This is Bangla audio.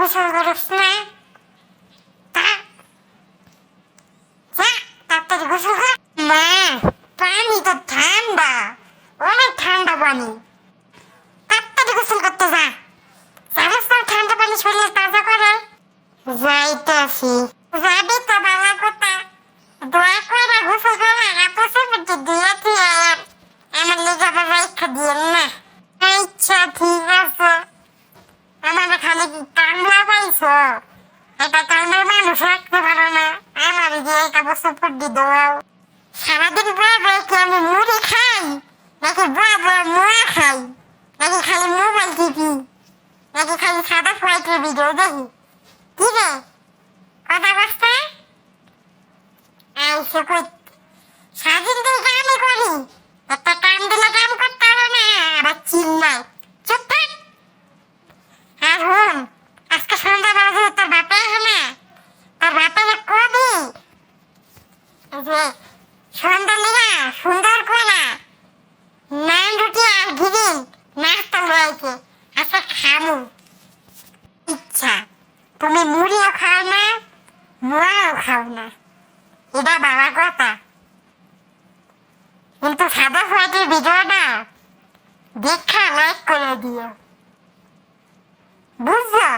গোসল করিস না? তা যা তাড়াতাড়ি গোসল কর। মা, পানি তো ঠান্ডা, অনেক ঠান্ডা পানি। তাড়াতাড়ি গোসল করতে যা। জানিস না ঠান্ডা পানি শরীর তাজা করে? যাইতেছি। যাবি তো ভালো কথা। দয়া করে গোসল করে আপসে পেটে দিয়ে দিয়ে আমার লেগে আবার রাইখা দিয়েন না। আচ্ছা ঠিক আছে। আমার খালি কামলা পাইছ, এটা কামের মানুষ রাখতে পারে না। আমার দিয়ে এটা বসে ফুটি দাও। সারাদিন বয়ে বয়ে কি আমি মুড়ি খাই, নাকি বয়ে বয়ে মুড়া খাই, নাকি খালি মোবাইল টিপি, নাকি খালি সাদা ফ্লাইটের ভিডিও দেখি? কি রে কথা বসতে আইসে কই? সারাদিন তুই কামই করি, একটা কাম দিলে কাম করতে হবে না, আবার চিল্লাই। চুপ থাক। আর হুন, আজকে সন্ধ্যাবেলা যে তোর বাপে আসে না, তোর বাপের কবি যে সন্ধ্যা নিয়ে সুন্দর করে নান রুটি আর ঘিরিন নাস্তা রয়েছে, আচ্ছা খামু। ইচ্ছা তুমি মুড়িও খাও না, মোয়াও খাও না, এটা বাবা কথা। কিন্তু সাদা ফ্লাইটের ভিডিওটা দেখা লাইক করে দিও, বুঝছো?